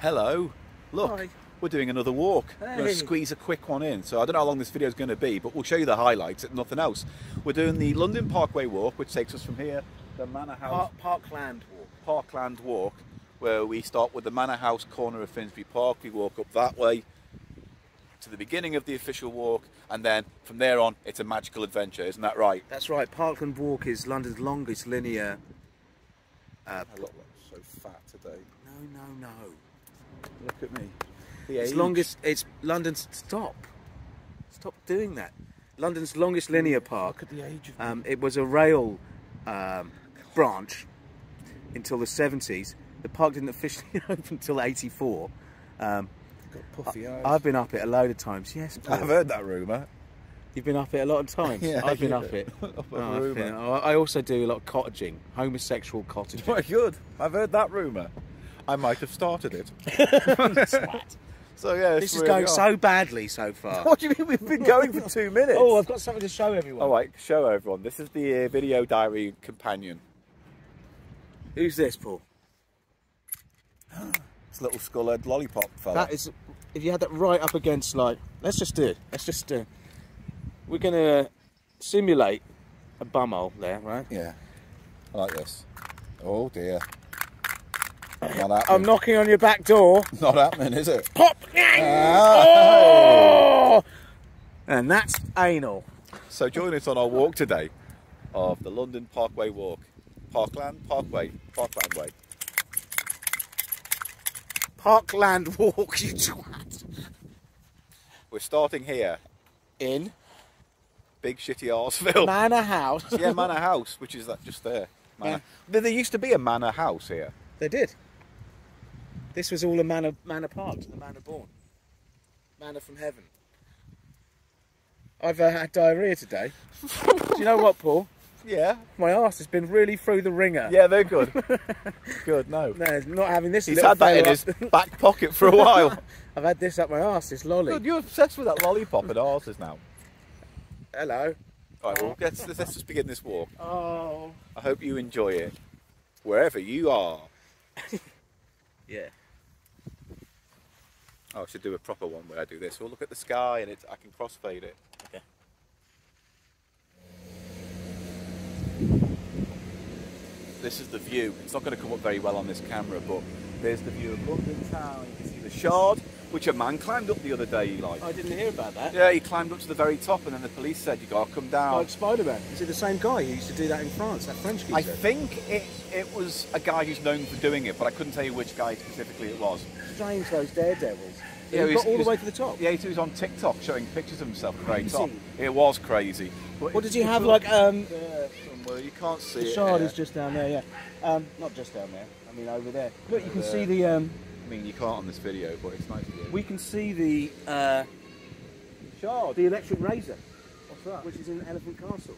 Hello, look, Hi. we're doing another walk. Hey. We're going to squeeze a quick one in, so I don't know how long this video is going to be, but we'll show you the highlights if nothing else. We're doing the London Parkway Walk, which takes us from here, the Manor House Parkland Walk. Parkland Walk, where we start with the Manor House corner of Finsbury Park. We walk up that way to the beginning of the official walk, and then from there on it's a magical adventure, isn't that right? That's right. Parkland Walk is London's longest linear. I look so fat today. No. Look at me. It's longest. It's London's. Stop doing that. London's longest linear park. Look at the age of it was a rail branch until the 70s. The park didn't officially open until '84. Got puffy eyes. I've been up it a load of times. Yes, Paul. I've heard that rumour. You've been up it a lot of times. Yeah, I've been up it. I also do a lot of cottaging, homosexual cottaging. Very good. I've heard that rumour. I might have started it. So yeah, This is going so badly so far. What do you mean we've been going for 2 minutes? Oh, I've got something to show everyone. All right, show everyone. This is the video diary companion. Who's this, Paul? It's a little skull-head lollipop fella. That is, if you had that right up against, like, let's just do it. We're going to simulate a bumhole there, right? Yeah, I like this. Oh dear. Not happening. I'm knocking on your back door. Not happening, is it? Pop! Oh! And that's anal. So join us on our walk today of the London Parkway Walk. Parkland Way. Parkland Walk, you twat. We're starting here In big shitty Arseville. Manor House. Yeah, Manor House, which is that just there. Manor. Yeah. There used to be a Manor House here. They did. This was all a manor park, the manor born. Manor from heaven. I've had diarrhea today. Do you know what, Paul? Yeah. My arse has been really through the ringer. Yeah, they're good. Good, no. No, not having this. He's had that in his back pocket for a while. I've had this up my arse, this lolly. Good, you're obsessed with that lollipop and arses now. Hello. All right, well, let's just begin this walk. Oh. I hope you enjoy it, wherever you are. Yeah. Oh, I should do a proper one where I do this. We'll look at the sky and I can crossfade it. Okay. This is the view. It's not going to come up very well on this camera, but there's the view of London town. You can see the Shard, which a man climbed up the other day, Eli. I didn't hear about that. Yeah, he climbed up to the very top, and then the police said, you got to come down. Like Spider-Man. Is it the same guy who used to do that in France, that French geezer? I think it was a guy who's known for doing it, but I couldn't tell you which guy specifically it was. Strange, those daredevils. Yeah, he got all the way to the top. Yeah, he was on TikTok showing pictures of himself at the very top. It was crazy. But What did you have, like, there somewhere, you can't see the it. Shard is just down there, yeah. Not just down there, I mean over there. Look, you can see the... I mean, you can't on this video, but it's nice view. We can see the... Shard. the electric razor. What's that? Which is in Elephant Castle.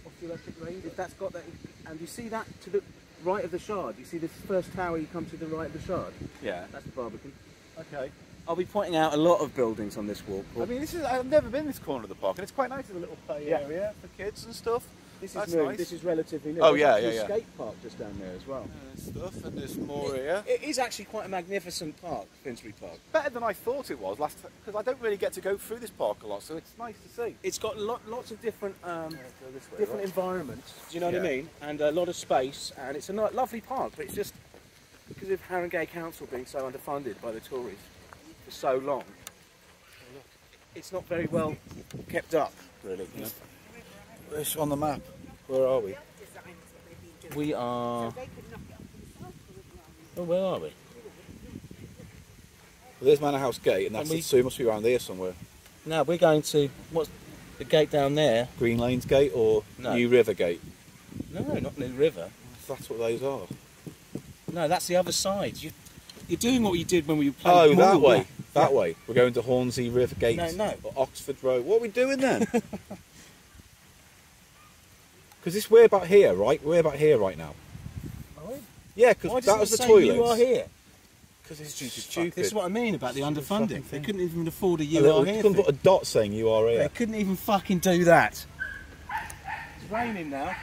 What's the electric razor? If that's got that... And you see that to the right of the Shard? You see this first tower, you come to the right of the Shard? Yeah. That's the Barbican. Okay. I'll be pointing out a lot of buildings on this walk. I mean, I've never been in this corner of the park, and it's quite nice. There's a little play area for kids and stuff. This That's is new. nice. This is relatively new. Oh, There's yeah, actually yeah. a skate park just down there as well. There's stuff, and there's more here. It is actually quite a magnificent park, Finsbury Park. Better than I thought it was last, because I don't really get to go through this park a lot, so it's nice to see. It's got lots of different Go this way, different right? environments. Do you know what I Yeah. mean? And a lot of space, and it's a lovely park. But it's just because of Haringey Council being so underfunded by the Tories for so long, it's not very well kept up, really. You know? It's on the map. Where are we? We are. Oh, where are we? Well, there's Manor House Gate, and that's so it must be around here somewhere. No, we're going to what's the gate down there? Green Lanes Gate or No. New River Gate? No, not New River. That's what those are. No, that's the other side. You're doing what you did when we played. Oh, that Moore. way. That way. We're going to Hornsey River Gate. No. Or Oxford Road. What are we doing then? Because this we're about here, right? We're about here right now. Are we? Yeah, Why because does that it was the say toilets. You are here. Because it's stupid. This is what I mean about the underfunding. They couldn't even afford a Oh, you are they here couldn't thing. put a dot saying you are here. They couldn't even fucking do that. It's raining now.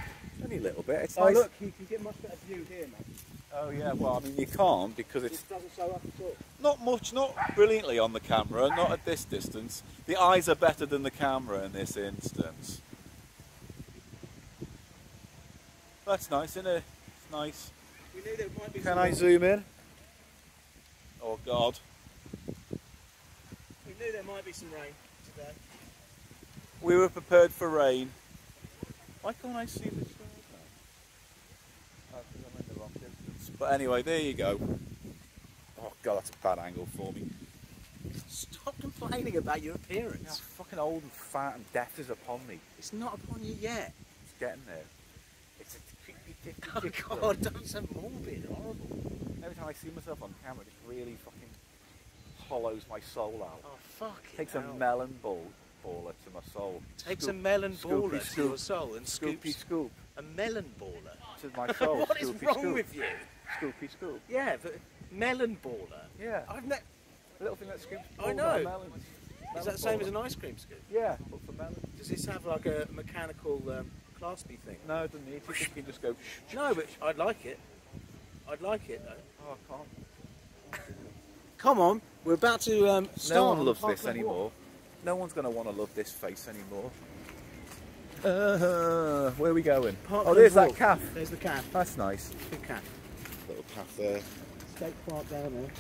Only a little bit. It's Oh nice. look, you can get a much better view here, man. Oh yeah, well I mean you can't because It it's doesn't show up at all. not much, not brilliantly on the camera, not at this distance. The eyes are better than the camera in this instance. That's nice, isn't it? It's nice. We knew there might be Can some I rain. zoom in? Oh God. We knew there might be some rain today. We were prepared for rain. Why can't I see the stars now? Oh, 'cause I'm in the wrong distance. But anyway, there you go. Oh God, that's a bad angle for me. Stop complaining about your appearance. I'm fucking old and fat and death is upon me. It's not upon you yet. It's getting there. It's a creepy, dicky, Oh dicky God, don't be so morbid, horrible. Every time I see myself on camera, it just really fucking hollows my soul out. Oh fuck it. Takes a melon baller to my soul. Takes Scoop, a melon scoopy, baller to scoop. your soul and Scoopy scoops scoop a melon baller. to my soul. What is Scoopy, wrong scoop. with you? Scoopy scoop. Yeah, but melon baller. Yeah. I've ne- A little thing that scoops. I all know. my melons. Is that the same as an ice cream scoop? Yeah, but for melons. Does this have like a mechanical claspy thing? No, it doesn't need to. You can just go. No, but I'd like it. I'd like it though. Oh, I can't. Come on, we're about to start. No one on loves the this Parkland Walk. anymore. No one's going to want to love this face anymore. Where are we going? Parkland Oh, there's that Walk. calf. There's the calf. That's nice. Big calf. Little calf there. Skate park down there.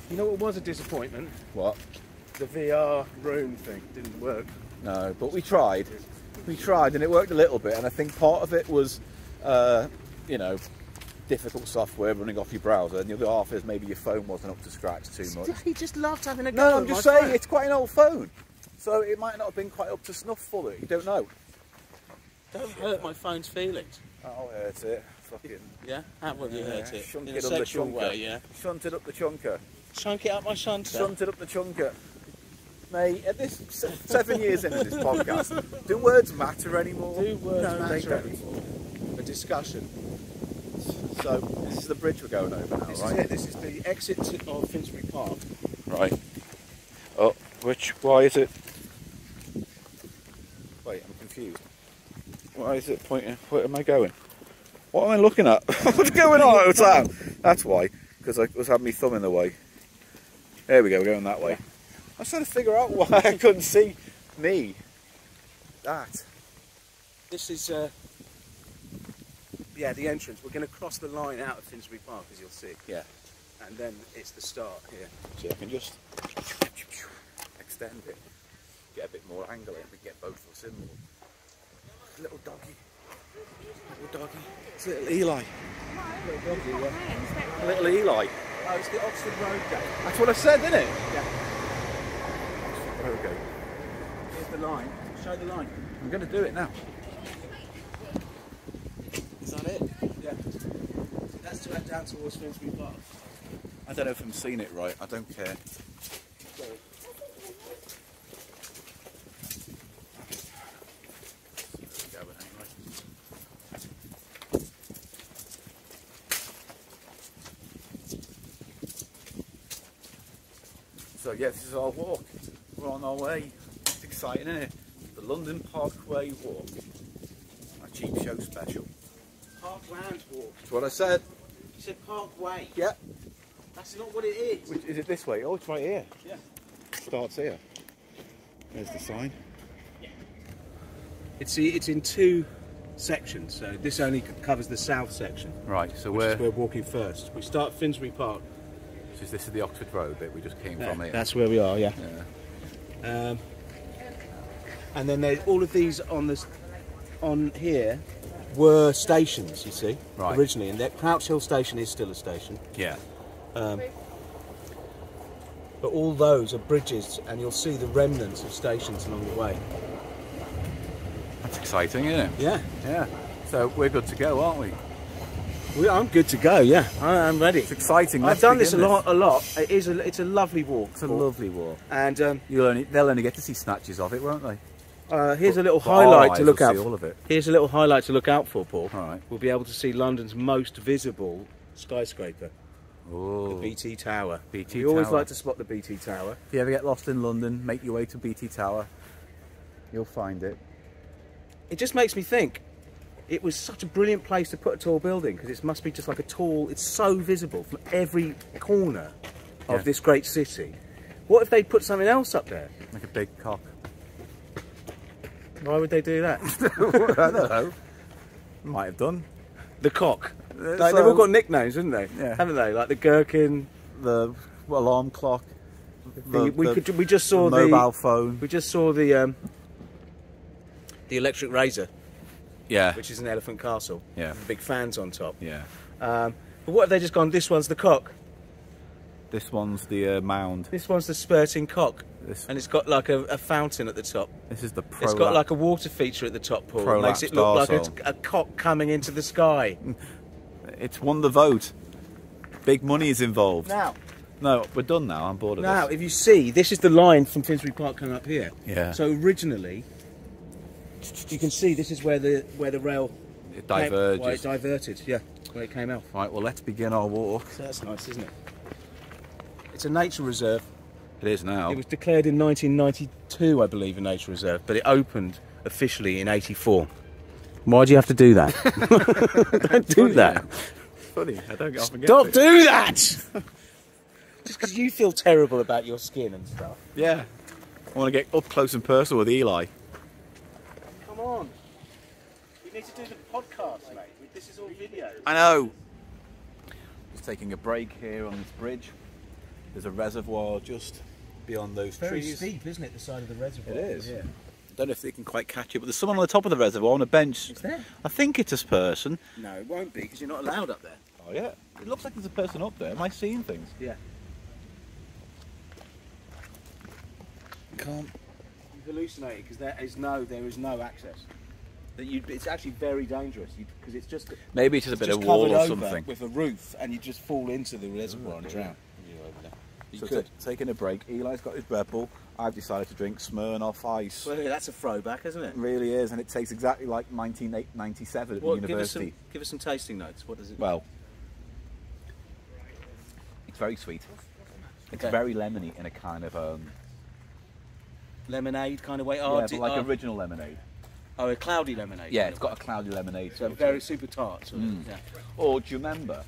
You know what was a disappointment? What? The VR room thing didn't work. No, but we tried. We tried and it worked a little bit, and I think part of it was, you know, difficult software running off your browser, and the other half is maybe your phone wasn't up to scratch too much. He just loved having a go. No, I'm at just my saying phone. it's quite an old phone, so it might not have been quite up to snuff for it. You don't know. Don't hurt my phone's feelings. I'll hurt it. Fucking. Yeah? How will you Yeah, hurt it? shunt In it a up the sexual chunker. way, yeah? Shunt it up the chunker. Chunk it up my shunter. Shunt it up the chunker. Mate, at this 7 years into this podcast, do words matter anymore? Do words No, they matter don't. anymore? A discussion. So this is the bridge we're going over now, This right? is it. This is the exit of Finsbury Park. Right. Oh, why is it? Wait, I'm confused. Why is it pointing? Where am I going? What am I looking at? What's going on at the time? That's why, because I was having my thumb in the way. There we go, we're going that way. I was trying to figure out why I couldn't see me. That. This is, yeah, the entrance. We're going to cross the line out of Finsbury Park, as you'll see. Yeah. And then it's the start here. See, I can just extend it, get a bit more angle in, and get both of us in more. Little doggy. Little doggy. It's little Eli. Little doggy, yeah. Little Eli. Oh, it's the Oxford Road Gate. That's what I said, didn't it? Yeah. Okay. Here's the line. Show the line. I'm going to do it now. Is that it? Yeah. That's down towards Finsbury Park. I don't know if I'm seeing it right. I don't care. Sorry. So yeah, this is our walk. We're on our way. It's exciting, isn't it? The London Parkway Walk. A cheap show special. Parkland Walk. That's what I said. You said Parkway. Yeah. That's not what it is. Which, is it this way? Oh, it's right here. Yeah. Starts here. There's the sign. It's in two sections, so this only covers the south section. Right, so Which is where we're walking first. We start at Finsbury Park. So this is the Oxford Road bit we just came from here. That's where we are, yeah. Yeah. And then there's all of these on here were stations, you see, Right. originally. And that Crouch Hill Station is still a station. Yeah. But all those are bridges, and you'll see the remnants of stations along the way. That's exciting, isn't it? Yeah. Yeah. So we're good to go, aren't we? I'm good to go, yeah. I'm ready. It's exciting. I've Let's done this a begin lot. It's a lovely walk. It's a lovely walk. And They'll only get to see snatches of it, won't they? here's a little But our highlight to eyes look will out see for. all of it. Here's a little highlight to look out for, Paul. All right. We'll be able to see London's most visible skyscraper, the Oh. BT Tower. BT We always Tower. like to spot the BT Tower. If you ever get lost in London, make your way to BT Tower. You'll find it. It just makes me think, it was such a brilliant place to put a tall building because it must be just like a tall. It's so visible from every corner of this great city. What if they put something else up there? Like a big cock. Why would they do that? I don't know. Might have done. The cock. Like, they've all got nicknames, haven't they? Yeah. Haven't they? Like the gherkin, the alarm clock. We just saw the mobile phone. We just saw the electric razor. Yeah. Which is an elephant castle. Yeah. With big fans on top. Yeah. But what have they just gone? This one's the cock. This one's the mound. This one's the spurting cock. This, and it's got like a fountain at the top. This is the It's got like a water feature at the top, Paul. It makes it look like a cock coming into the sky. It's won the vote. Big money is involved. Now. No, we're done now. I'm bored of this. Now, if you see, this is the line from Finsbury Park coming up here. Yeah. So originally, you can see this is where the rail it diverges. Where it diverted. Yeah, where it came out. Right. Well, let's begin our walk. So that's nice, isn't it? It's a nature reserve. It is now. It was declared in 1992, I believe, a nature reserve, but it opened officially in '84. Why do you have to do that? Don't do that. It's funny. I don't often get Stop doing that! Just because you feel terrible about your skin and stuff. Yeah. I want to get up close and personal with Eli. Come on. We need to do the podcast, mate. This is all video. I know. Just taking a break here on this bridge. There's a reservoir just beyond those trees. It's very steep, isn't it, the side of the reservoir? It is. Yeah. I don't know if they can quite catch it, but there's someone on the top of the reservoir on a bench. Is there? I think it's a person. No, it won't be, because you're not allowed up there. Oh, yeah. It looks like there's a person up there. Am I seeing things? Yeah. Can't. You've hallucinated, because there is no access. It's actually very dangerous, because it's just... Maybe it's just a bit of wall or something. With a roof, and you just fall into the reservoir and drown. You could. Taking a break. Eli's got his Red Bull. I've decided to drink Smirnoff Ice. Well, that's a throwback, isn't it? It really is, and it tastes exactly like 1997 at the university. Give us some tasting notes. What does it? Well, it's very sweet. It's very lemony in a kind of lemonade kind of way. Oh, yeah, but like original lemonade. Oh, a cloudy lemonade. Yeah, it's got a cloudy lemonade. So very super tart. Sort of, yeah. Or do you remember?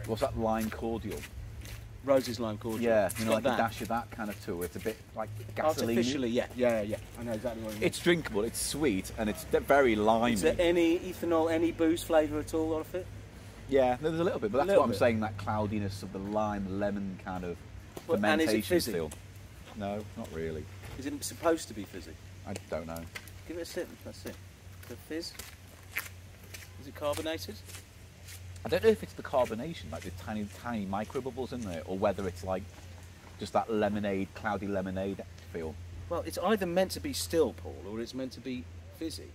What's that lime cordial? Rose's lime cordial. Yeah, you know, like a dash of that kind of too. It's a bit like gasoline. Artificially, yeah. I know exactly what you mean. It's drinkable, it's sweet, and it's very limey. Is there any ethanol, any booze flavour at all off it? Yeah, there's a little bit, but that's what I'm saying, that cloudiness of the lime, lemon kind of fermentation feel. No, not really. Is it supposed to be fizzy? I don't know. Give it a sip, that's it. The fizz? Is it carbonated? I don't know if it's the carbonation, like the tiny, tiny micro bubbles in there, or whether it's like just that lemonade, cloudy lemonade feel. Well, it's either meant to be still, Paul, or it's meant to be fizzy.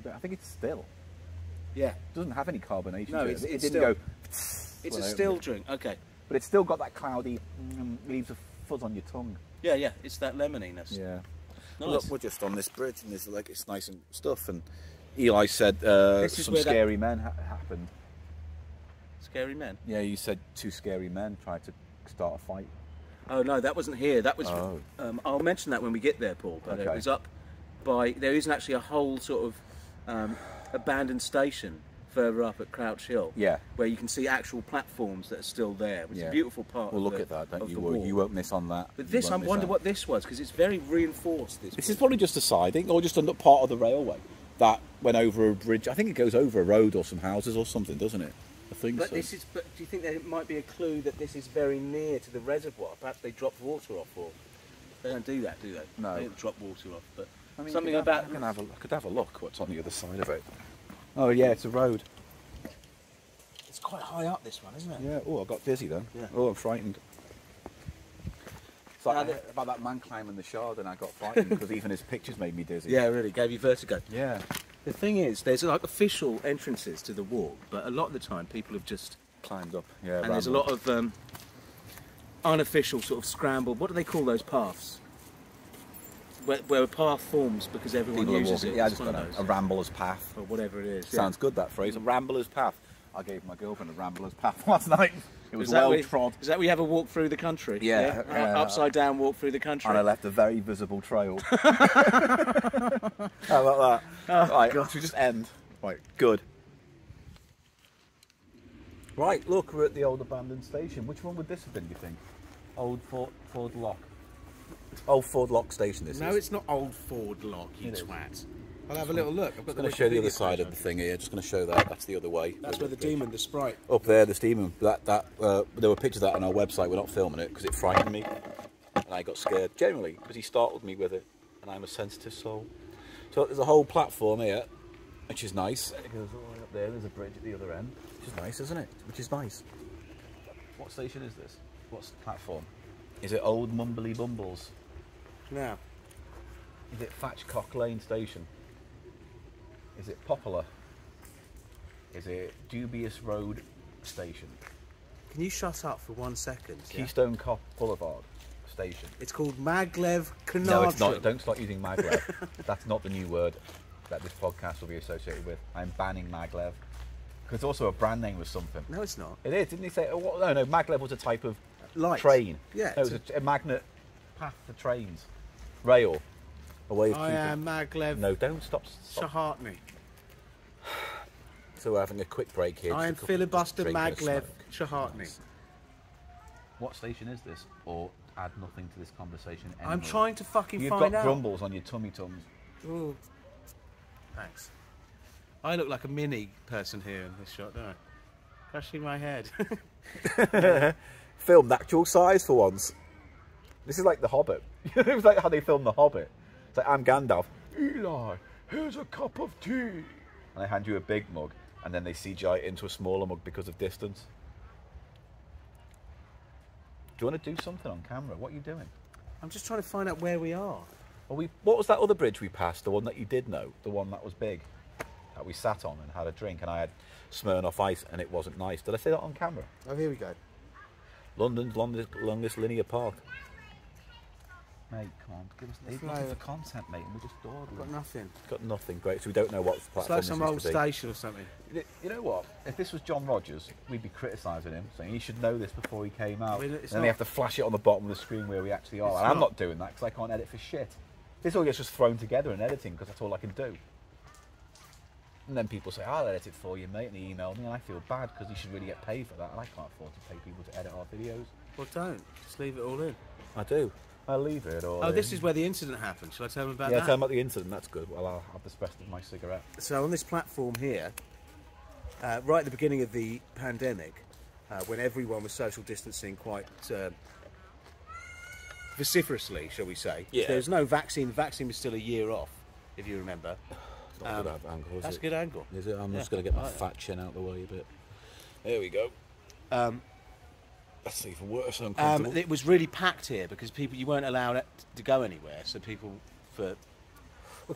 I think it's still. Yeah. It doesn't have any carbonation no, to it. It didn't still. go... It's a still drink, okay. But it's still got that cloudy, leaves a fuzz on your tongue. Yeah, it's that lemoniness. Yeah. Nice. Look, we're just on this bridge, and there's like it's nice and stuff. And Eli said some scary men happened. Scary men? Yeah, you said two scary men tried to start a fight. Oh no, that wasn't here. That was. I'll mention that when we get there, Paul. But it was up by. There isn't actually a whole sort of abandoned station further up at Crouch Hill. Yeah. Where you can see actual platforms that are still there, which is a beautiful part. Well, look at that, don't you? You won't miss on that. But this, I wonder what this was, because it's very reinforced. This is probably just a siding, or just a part of the railway that went over a bridge. I think it goes over a road or some houses or something, doesn't it? I think so. But do you think there might be a clue that this is very near to the reservoir? Perhaps they dropped water off, or they don't do that, do they? No. They don't drop water off, but I mean, something about. I could have a look. What's on the other side of it? Oh yeah, it's a road. It's quite high up, this one, isn't it? Yeah. Oh, I got dizzy then. Yeah. Oh, I'm frightened. It's like about that man climbing the shard, and I got frightened because even his pictures made me dizzy. Yeah, really gave you vertigo. Yeah. The thing is, there's like official entrances to the walk, but a lot of the time people have just climbed up. Yeah. And there's a lot of unofficial sort of scrambled. What do they call those paths? Where a path forms because everyone uses it. Yeah, I just got a rambler's path. Or whatever it is. Sounds good, that phrase. A rambler's path. I gave my girlfriend a rambler's path last night. It was well trod. Is that where you have a walk through the country? Yeah. Upside down walk through the country. And I left a very visible trail. How about that? Oh, right, God. should we just end? Right, good. Right, look, we're at the old abandoned station. Which one would this have been, do you think? Old Ford Lock. Old Ford Lock station, this is. No, it's not Old Ford Lock, you twat. I'll have a little look. I'm going to show the other side of the thing here. Just going to show that. That's the other way. That's where the demon, the sprite. Up there, the demon. There were pictures of that on our website. We're not filming it because it frightened me. And I got scared, generally, because he startled me with it. And I'm a sensitive soul. So there's a whole platform here, which is nice. It goes all the way up there. There's a bridge at the other end. Which is nice, isn't it? Which is nice. What station is this? What's the platform? Is it Old Mumbly Bumbles? Now. Is it Fatchcock Lane Station? Is it Poplar? Is it Dubious Road Station? Can you shut up for 1 second? Keystone Cop Boulevard Station. It's called Maglev Canardrum. No, it's not. Don't start using maglev. That's not the new word that this podcast will be associated with. I'm banning maglev. Because it's also a brand name or something. No, it's not. It is, didn't he say? Oh, no, maglev was a type of light. Train. Yeah. No, it was a magnet path for trains. Rail. A way of I am Maglev. No, don't stop. Shahartney. So we're having a quick break here. I am filibuster Maglev Shahartney. What station is this? Or add nothing to this conversation anymore. I'm trying to fucking You've find out. got grumbles on your tummy tums. Ooh. I look like a mini person here in this shot, don't I? Crushing my head. Filmed actual size for once. This is like The Hobbit. It was like how they filmed The Hobbit. It's like, I'm Gandalf. Eli, here's a cup of tea. And they hand you a big mug, and then they CGI it into a smaller mug because of distance. Do you want to do something on camera? What are you doing? I'm just trying to find out where we are. What was that other bridge we passed? The one that you did know? The one that was big? That we sat on and had a drink, and I had Smirnoff Ice, and it wasn't nice. Did I say that on camera? Oh, here we go. London's longest linear park. Mate, come on, give us the content, mate, and we're just dawdling. Got nothing. Got nothing, great. So we don't know what platform It's like this some is old to be. station or something. You know what? If this was John Rogers, we'd be criticising him, saying he should know this before he came out. I mean, And then they have to flash it on the bottom of the screen where we actually are. And I'm not doing that because I can't edit for shit. This all gets just thrown together in editing because that's all I can do. And then people say, I'll edit it for you, mate, and they email me, and I feel bad because you should really get paid for that, and I can't afford to pay people to edit our videos. Well, don't. Just leave it all in. I do. I'll leave it all in. This is where the incident happened. Shall I tell them about that? Yeah, tell them about the incident. That's good. Well, I'll have the rest of my cigarette. So on this platform here, right at the beginning of the pandemic, when everyone was social distancing quite vociferously, shall we say. Yeah. There was no vaccine. The vaccine was still a year off, if you remember. Not a good angle, is That's it? a good angle. Is it? I'm just going to get my fat chin out the way a bit. There we go. That's even worse. Uncomfortable. It was really packed here because you weren't allowed to go anywhere. So people We're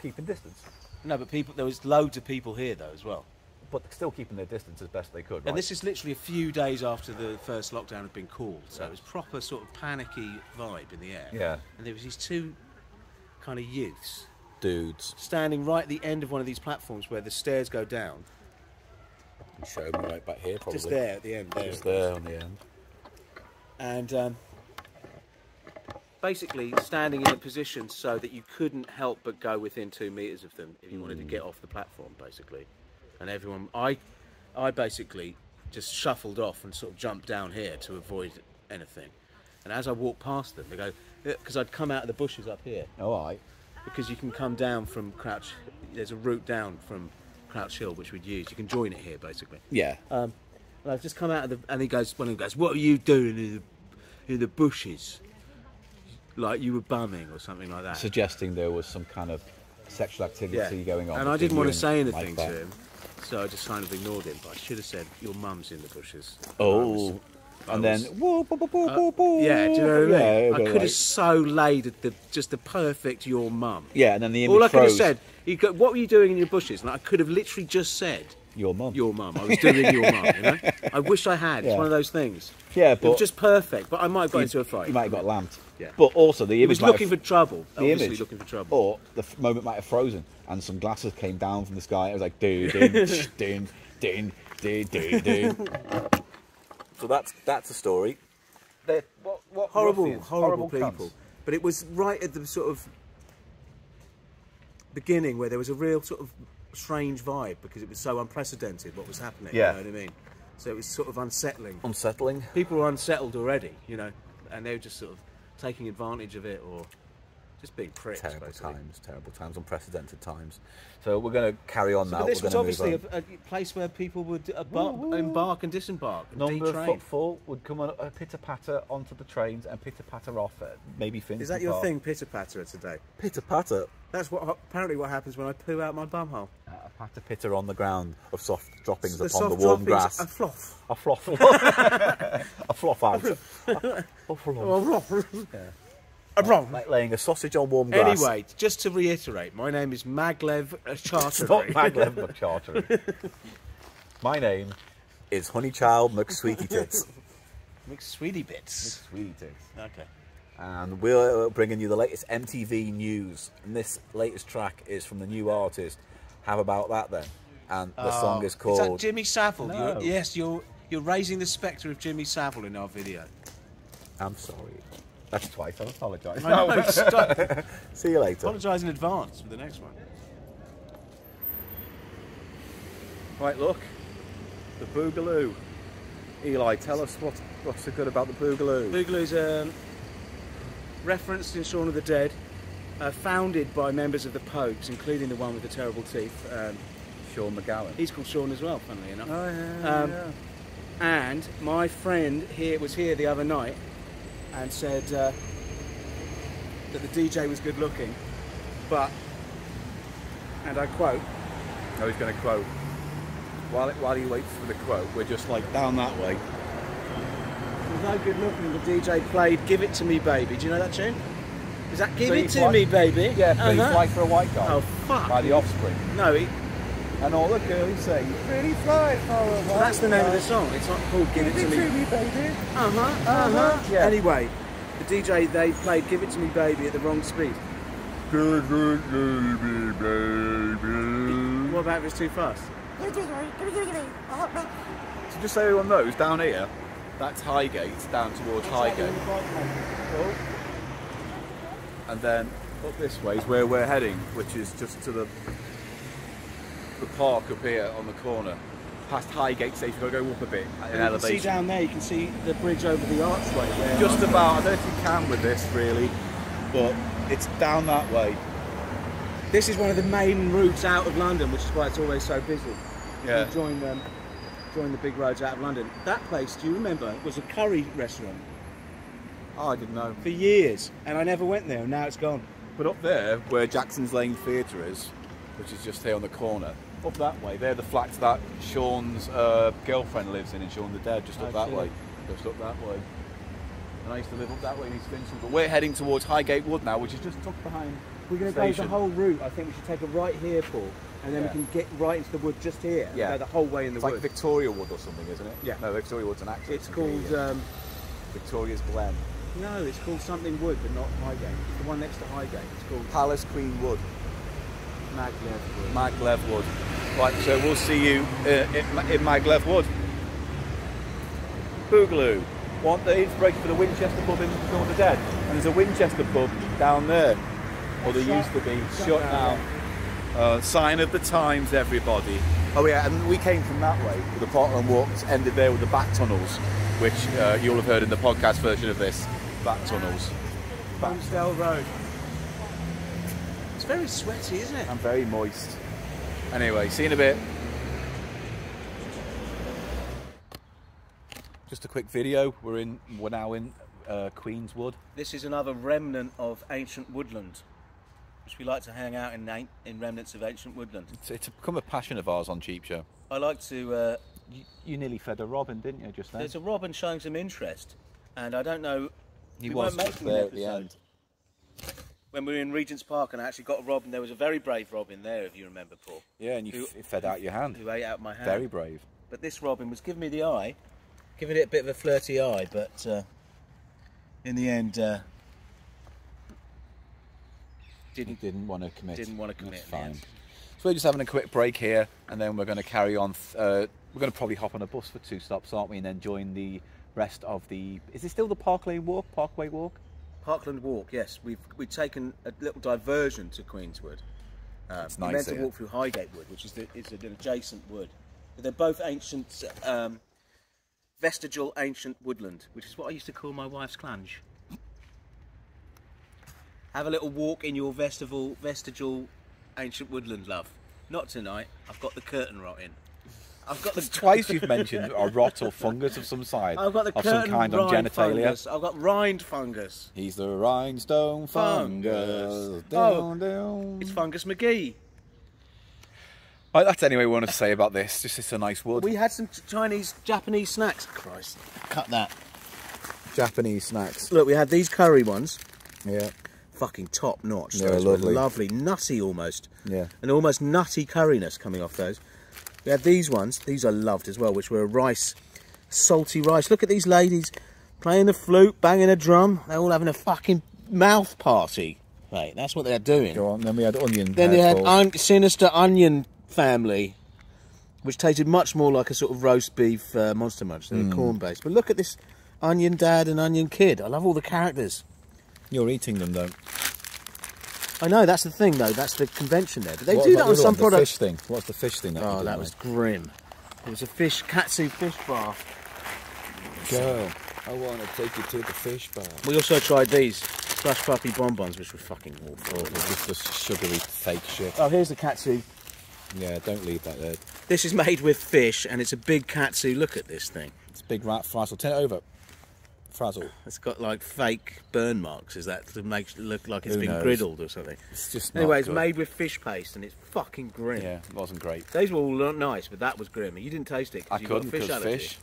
keeping distance. No, but there was loads of people here though as well. But still keeping their distance as best they could, right? And this is literally a few days after the first lockdown had been called, so it was proper sort of panicky vibe in the air. Yeah. And there was these two kind of youths Dudes. standing right at the end of one of these platforms where the stairs go down. You show me right back here, probably. Just there at the end. Just there on the end. And basically standing in a position so that you couldn't help but go within 2 metres of them if you wanted to get off the platform, basically. And everyone, I basically just shuffled off and sort of jumped down here to avoid anything. And as I walked past them, they go, because I'd come out of the bushes up here. Oh, all right. Because you can come down from Crouch, there's a route down from Crouch Hill which we'd use. You can join it here, basically. Yeah. And I've just come out of and one of them goes, "What are you doing in the bushes? Like you were bumming or something like that." Suggesting there was some kind of sexual activity going on. And I didn't want to say like anything that. to him, so I just kind of ignored him. But I should have said, "Your mum's in the bushes." Oh. And then, whoa, boo, boo, boo, boo, boo. Yeah, do you know what I mean? I could right. have so laid just the perfect "your mum." Yeah, and then the image All I could have froze. said, "What were you doing in your bushes?" And I could have literally just said, Your mum. "Your mum." I was doing your mum, you know? I wish I had. It's Yeah. one of those things. Yeah, It was but just perfect, but I might have got into a fight. you might have got lamped. Yeah. But also the He image was might looking have, for trouble. the Obviously image, looking for trouble. or the moment might have frozen and some glasses came down from the sky. It was like, ding, ding, ding, ding, So that's a story. What Horrible ruffians, people. cunts. But it was right at the sort of beginning where there was a real sort of strange vibe because it was so unprecedented what was happening. Yeah. You know what I mean? So it was sort of unsettling. Unsettling. People were unsettled already, you know, and they were just sort of taking advantage of it or just being pricks. Terrible times, unprecedented times. So we're going to carry on now. But this We're was gonna obviously move a place where people would embark and disembark. And Number of detrain. footfall would come on a pitter-patter onto the trains and pitter-patter off at maybe Finsbury Is that your Park. thing, pitter-patter today? Pitter-patter? That's apparently what happens when I poo out my bumhole. A patter-pitter on the ground of soft droppings The upon soft the warm droppings, grass. a floff. A floff. A floff out. A floff. Like laying a sausage on warm grass. Anyway, just to reiterate, my name is Maglev Chartery. It's not Maglev McChartery. My name is Honeychild McSweetie Tits. McSweetie Bits. McSweetie Tits. Okay. And we're bringing you the latest MTV news. And this latest track is from the new artist Have About That Then. And the song is called... Is that Jimmy Savile? No. Yes, you're raising the spectre of Jimmy Savile in our video. I'm sorry. That's twice, I apologise. I know, stop. See you later. Apologise in advance for the next one. Right, look. The Boogaloo. Eli, tell us what's so good about the Boogaloo. Boogaloo's referenced in Shaun of the Dead, founded by members of the Pogues, including the one with the terrible teeth. Sean McGowan. He's called Sean as well, funnily enough. Oh, yeah. And my friend was here the other night and said that the DJ was good looking, but, and I quote, I was going to quote, while he waits for the quote, we're just like down that way. he was no good looking, the DJ played Give It To Me Baby. Do you know that tune? Is that Give So It he's To like- Me Baby? Yeah, Please Fly for a White Guy. Oh, fuck. By The Offspring. No, And all the girls say, pretty fly for a white well, that's the name of the song. It's not called Give It To Me. baby. Yeah. Anyway, the DJ, they played Give It To Me Baby at the wrong speed. Give it to me, baby. What about if it's too fast? So just so everyone knows, down here, that's Highgate, down towards Highgate. And then up this way is where we're heading, which is just to the park up here on the corner. Past Highgate Station, you've got to go up a bit in You can elevation. see down there, you can see the bridge over the archway there. Just about, I don't know if you can with this really, but it's down that way. This is one of the main routes out of London, which is why it's always so busy. Yeah. You join the big roads out of London. That place, do you remember, was a curry restaurant Oh, I didn't know. for years, and I never went there, and now it's gone. But up there, where Jackson's Lane Theatre is, which is just here on the corner, up that way, they're the flats that Sean's girlfriend lives in Shaun the Dead, just up that way. Just up that way. And I used to live up that way in East Finsbury. But we're heading towards Highgate Wood now, which is just tucked behind. We're going to go the whole route. I think we should take a right here, Paul, and then we can get right into the wood just here. and Yeah. go the whole way in the It's wood. like Victoria Wood or something, isn't it? Yeah. No, Victoria Wood's an actress. It's called, Victoria's Glen. no, it's called something Wood, but not Highgate. It's the one next to Highgate. It's called Palace Queen Wood. Maglev. Maglev Wood. Right, so we'll see you in Maglev Wood. Boogaloo. Want the inspiration for the Winchester pub in Shaun the Dead? And there's a Winchester pub down there. Or there used to be. Shut now. Sign of the times, everybody. Oh yeah, and we came from that way. The Parkland Walk ended there with the back tunnels, which you'll have heard in the podcast version of this. Back tunnels. Bankdale Road. It's very sweaty, isn't it? I'm very moist. Anyway, see you in a bit. Just a quick video. We're now in Queenswood. This is another remnant of ancient woodland, which we like to hang out in remnants of ancient woodland. It's become a passion of ours on Cheap Show. I like to. You nearly fed a robin, didn't you, just then? There's a robin showing some interest, and I don't know. He we was weren't just making there an at the episode. end. When we were in Regent's Park, and I actually got a robin. There was a very brave robin there, if you remember, Paul. Yeah, and you fed out your hand. Who ate out my hand. Very brave. But this robin was giving me the eye, giving it a bit of a flirty eye, but in the end, Didn't want to commit. Didn't want to commit. That's in the fine. end. So we're just having a quick break here, and then we're going to carry on we're going to probably hop on a bus for 2 stops, aren't we? And then join the rest of the... Is it still the Parkway Walk? Parkland Walk, yes. We've taken a little diversion to Queenswood. It's we nice meant to here. walk through Highgate Wood, which is an adjacent wood. But they're both ancient, vestigial ancient woodland, which is what I used to call my wife's clange. Have a little walk in your vestigial ancient woodland, love. Not tonight. I've got the curtain rot in. I've got the Twice you've mentioned a rot or fungus of some side. I've got the of some curtain kind on rind genitalia. fungus. I've got rind fungus. He's the rhinestone fungus. Down. It's Fungus McGee. Right, that's anyway we wanted to say about this. Just it's a nice wood. We had some Japanese snacks. Christ, cut that. Japanese snacks. Look, we had these curry ones. Yeah. Fucking top notch. Yeah, Those were lovely. lovely, nutty almost. Yeah. An almost nutty curriness coming off those. We had these ones. These I loved as well, which were rice, salty rice. Look at these ladies playing the flute, banging a drum. They're all having a fucking mouth party. Mate, that's what they're doing. Go on. Then we had onion. Then they had sinister onion family, which tasted much more like a sort of roast beef Monster Munch than a corn base. But look at this onion dad and onion kid. I love all the characters. You're eating them though. I know, that's the thing though, that's the convention there. But they What do about that on the some other one, the products. fish thing. What's the fish thing? Oh, that was grim. It was a katsu fish bar. Girl, I want to take you to the fish bar. We also tried these Slush Puppy bonbons, which were fucking awful. Oh, it's just the sugary fake shit. Oh, here's the katsu. Yeah, don't leave that there. This is made with fish, and it's a big katsu. Look at this thing. It's a big rat frazzle. Turn it over. Frazzle. It's got like fake burn marks. Is that to make it look like it's Who been knows? griddled or something? It's just not Anyway, it's good. made with fish paste, and it's fucking grim. Yeah, it wasn't great. Those were all nice, but that was grim. You didn't taste it I because you got couldn't fish because allergy. fish.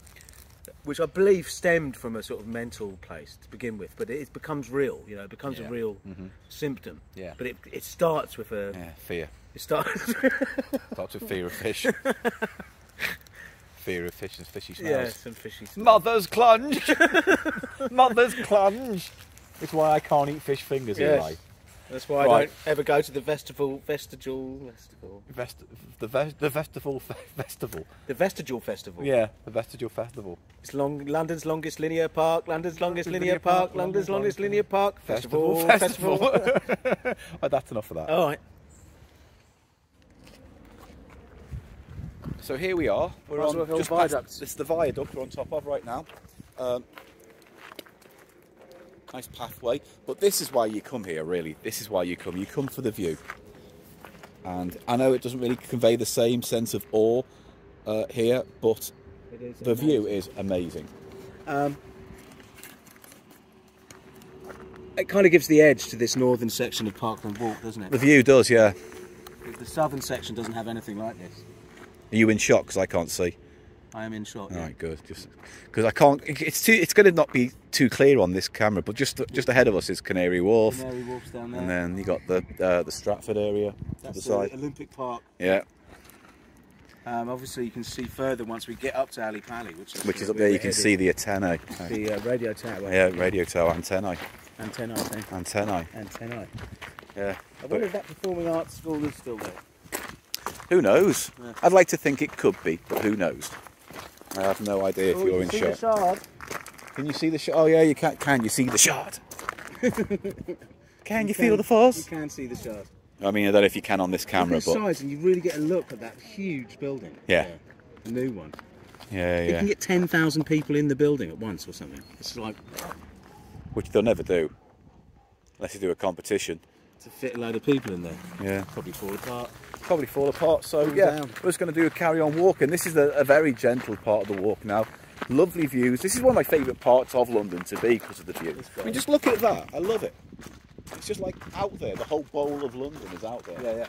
Which I believe stemmed from a sort of mental place to begin with, but it becomes real, you know, it becomes a real symptom. Yeah. But it starts with a... Yeah, fear. It starts... Starts with fear of fish. Fear of fish and fishy smells. yeah, some fishy stuff. Mother's clunge! Mother's clunge! It's why I can't eat fish fingers, Yes. Eli. That's why I Right. don't ever go to the vestigial The festival. The vestigial festival. Yeah, the vestigial festival. It's London's longest linear park, London's longest linear park, London's longest linear park. Festival. Right, that's enough of that. All right. So here we are. We're Might as on well go just viaduct. past, this is the viaduct we're on top of right now. Nice pathway, but this is why you come here. Really, this is why you come. You come for the view. And I know it doesn't really convey the same sense of awe here, but the view is amazing. It kind of gives the edge to this northern section of Parkland Walk, doesn't it? The view does, yeah. The southern section doesn't have anything like this. Are you in shock? Because I can't see. I am in shock. All right, good. Just because I can't. It's going to not be too clear on this camera, but just ahead of us is Canary Wharf, Canary Wharf's down there. and then you got the Stratford area That's to the side. Olympic Park. Yeah, Obviously, you can see further once we get up to Ali Pali, which is up there. You can see the antennae. the radio tower. Yeah, radio tower antennae. Antennae, I think. Antennae. Antennae. Yeah. I wonder if that performing arts school is still there. Who knows? Yeah. I'd like to think it could be, but who knows? I have no idea if you're in See the shock. shard? Can you see the shard? Oh yeah, you can. Can you see the shard? Can you feel the force? You can see the shard. I mean, I don't know if you can on this camera, Look at the but size, and you really get a look at that huge building. Yeah. The new one. yeah, You yeah. can get 10,000 people in the building at once or something. It's like Which they'll never do, unless you do a competition. to fit a load of people in there. Yeah. Probably fall apart. Probably fall apart. So Fall yeah, down. we're just going to do a carry on walking. This is a very gentle part of the walk now. Lovely views. This is one of my favourite parts of London to be because of the view. I mean, just look at that. I love it. It's just like out there. The whole bowl of London is out there. Yeah, yeah.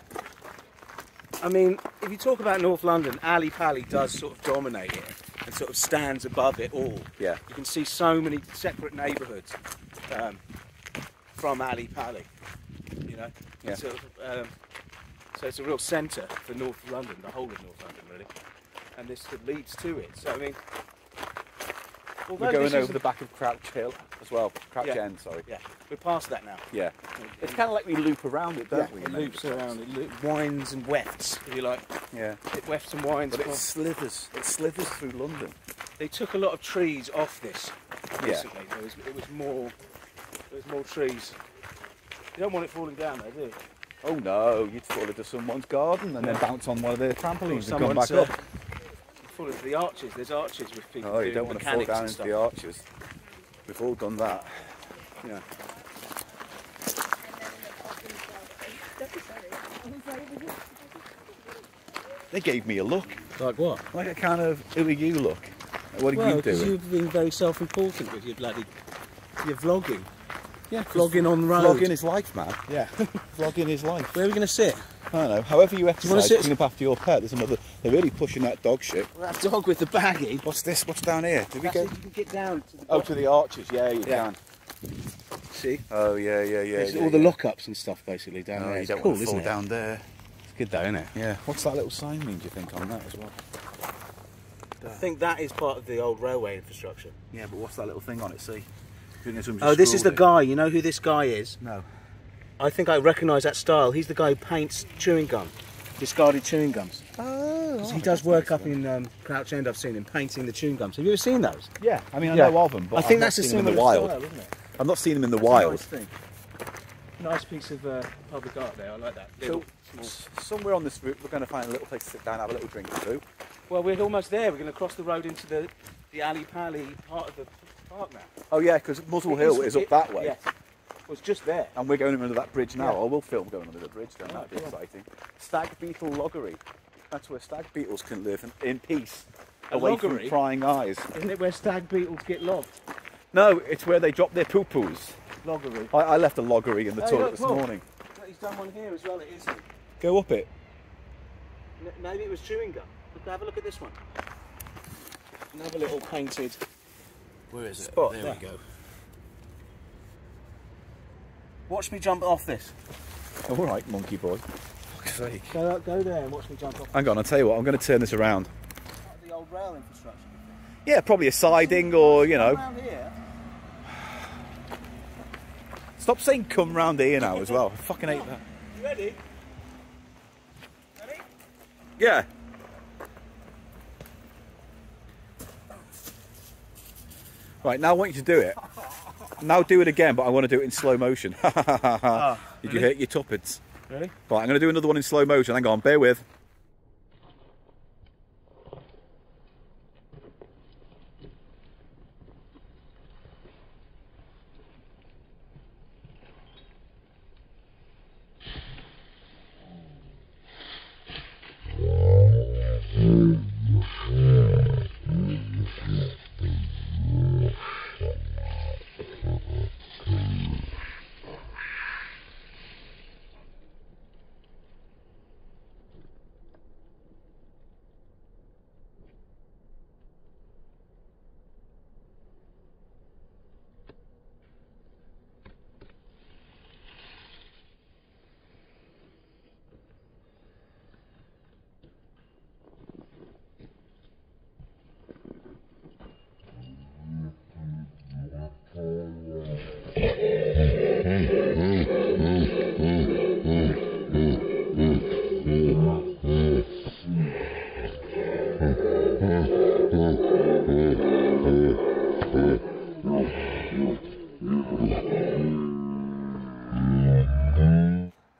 I mean, if you talk about North London, Ali Pali does sort of dominate it and sort of stands above it all. Yeah. You can see so many separate neighbourhoods from Ali Pali. You know, Yeah. It's sort of, so it's a real centre for North London, the whole of North London, really. And this sort of leads to it. So I mean, We're going over the back of Crouch Hill as well. Crouch End, sorry. Yeah, we're past that now. Yeah. It's kind of like we loop around it, don't we? It loops around, it winds and wefts, if you like. Yeah. It wefts and winds. But it slithers through London. They took a lot of trees off this recently. There was more trees. You don't want it falling down though, do you? Oh no, you'd fall into someone's garden and then bounce on one of their trampolines and come back up. Fall into the arches. There's arches with people. Oh, you don't want to fall down into the arches. We've all done that. Yeah. They gave me a look. Like what? Like a kind of, who are you look? What are you doing? You've been very self-important with your vlogging. Yeah, vlogging on the road. Vlogging is life, man. Yeah. Vlogging is life. Where are we going to sit? I don't know. However you exercise, clean up after your pet. There's another. They're really pushing that dog shit. Well, that dog with the baggie. What's this? What's down here? Did we go? You can get down to the Oh, to the arches. Yeah, you can. See? Oh yeah. There's all the lockups and stuff basically down there. You It's don't cool, want to fall isn't it? down there. It's good though, isn't it? Yeah. What's that little sign mean? Do you think on that as well? I think that is part of the old railway infrastructure. Yeah, but what's that little thing on it? See? Oh, this is the guy. You know who this guy is? No. I think I recognise that style. He's the guy who paints chewing gum, discarded chewing gums. Oh. He does work up in Crouch End. I've seen him painting the chewing gums. Have you ever seen those? Yeah. I mean, I know of them, but I think I've that's not a seen them similar in the wild. style, isn't it? I've not seen them in the wild. Nice thing. Nice piece of public art there. I like that. So, somewhere on this route, we're going to find a little place to sit down, have a little drink or two. Well, we're almost there. We're going to cross the road into the alley-pally part of the park now. Oh yeah, because Muzzle Hill is up that way. Yeah. Well, it's just there. And we're going under that bridge now. Yeah. Oh, we'll film going under the bridge then. Oh, That'd be cool. exciting. Stag beetle loggery. That's where stag beetles can live in peace, A away loggery? from prying eyes. Isn't it where stag beetles get logged? No, it's where they drop their poo-poos. Loggery. I left a loggery in the toilet this morning. He's done one here as well. It is. Go up it. Maybe it was chewing gum. Have a look at this one. Another little painted. Where is it? Spot. There we go. Watch me jump off this. All right, monkey boy. Fuck's sake. Go there and watch me jump off. Hang on, I'll tell you what. I'm going to turn this around. Part of the old rail infrastructure. Yeah, probably a siding or, you know. Around here. Stop saying come round here now as well. I fucking hate that. You ready? Ready? Yeah. Right, now I want you to do it. Now do it again, but I want to do it in slow motion. Did you hit your tuppence? Ready? Right, I'm going to do another one in slow motion. Hang on, bear with.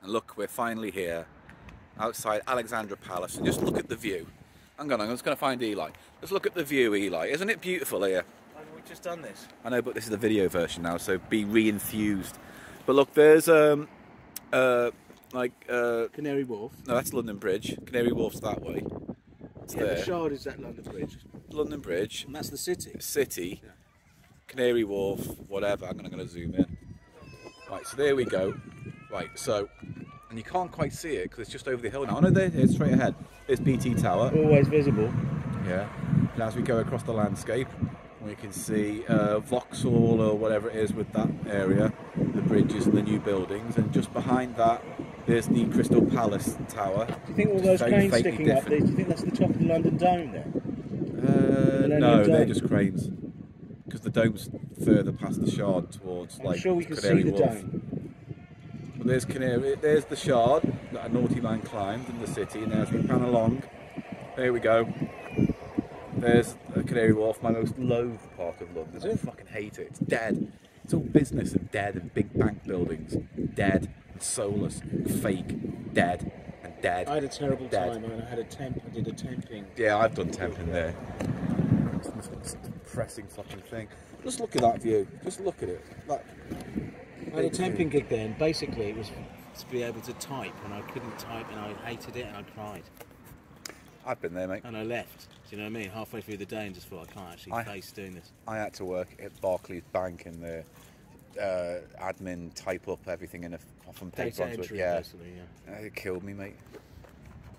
Look, we're finally here outside Alexandra Palace, and just look at the view. Hang on, I'm just going to find Eli. Just look at the view, Eli. Isn't it beautiful here? We've just done this. I know, but this is the video version now, so be re-enthused. But look, there's Canary Wharf. no, that's London Bridge. Canary Wharf's that way. It's Yeah, there. the Shard is that London Bridge. London Bridge, And that's the city. City, Canary Wharf, whatever. I'm going to zoom in. Right, so there we go. Right, so, and you can't quite see it because it's just over the hill now. Oh no, there it is, straight ahead. There's BT Tower. Always visible. Yeah. And as we go across the landscape, we can see Vauxhall or whatever it is with that area, the bridges and the new buildings, and just behind that, there's the Crystal Palace Tower. Do you think all those cranes sticking up there, do you think that's the top of the London Dome there? No, they're just cranes. because the dome's further past the Shard towards I'm sure we can see Canary the Wharf. dome. Well, there's the Shard that a naughty man climbed in the city, and as we pan along, there we go. There's Canary Wharf, my most loathed part of London. I fucking hate it. It's dead. It's all business and dead and big bank buildings. Dead and soulless, fake, dead and dead. I had a terrible dead. time, and I did a temping. Yeah, I've done temping there. It's a depressing fucking thing. Just look at that view. Just look at it. Like, I had a temping gig there, and basically it was to be able to type, and I couldn't type, and I hated it, and I cried. I've been there, mate. And I left. Do you know what I mean? Halfway through the day, and just thought I can't actually face doing this. I had to work at Barclays Bank in the admin, type up everything in a from paper onto it. Yeah. It killed me, mate.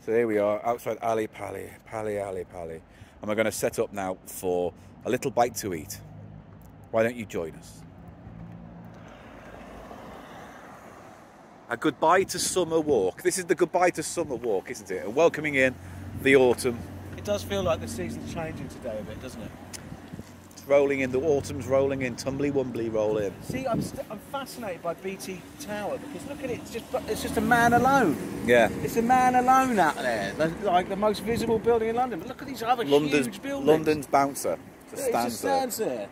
So here we are outside Ali Pali, and we're going to set up now for a little bite to eat. Why don't you join us? A goodbye to summer walk. This is the goodbye to summer walk, isn't it? And welcoming in the autumn. It does feel like the season's changing today a bit, doesn't it? It's rolling in, the autumn's rolling in, tumbly-wumbly roll in. See, I'm fascinated by BT Tower, because look at it, it's just a man alone. Yeah. It's a man alone out there, like the most visible building in London. But look at these other huge buildings. London's bouncer. It just stands there.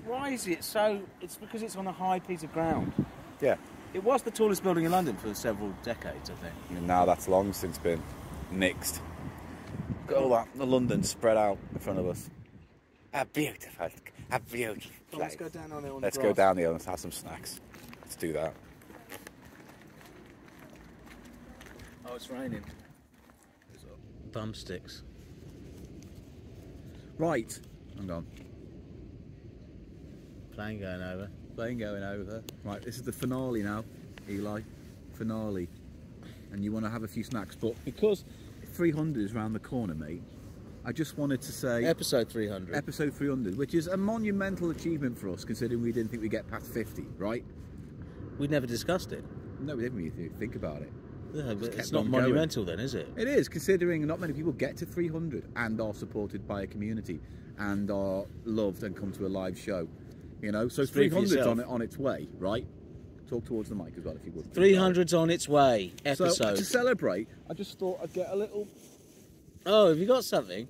Why is it so? It's because it's on a high piece of ground. Yeah. It was the tallest building in London for several decades, I think. And now that's long since been nixed. Got all that London spread out in front of us. A beautiful place. Let's go down on it. Let's go down there and have some snacks. Let's do that. Oh, it's raining. Bum sticks. Right. Hang on. Plane going over. Plane going over. Right, this is the finale now, Eli. Finale. And you want to have a few snacks, but because 300 is around the corner, mate, I just wanted to say... Episode 300. Episode 300, which is a monumental achievement for us, considering we didn't think we'd get past 50, right? We never discussed it. No, we didn't really think about it. Yeah, but it's not monumental then, is it? It is, considering not many people get to 300 and are supported by a community and are loved and come to a live show. You know, so 300's on its way, right? Talk towards the mic as well if you would. 300's on its way, episode. So to celebrate, I just thought I'd get a little... Oh, have you got something?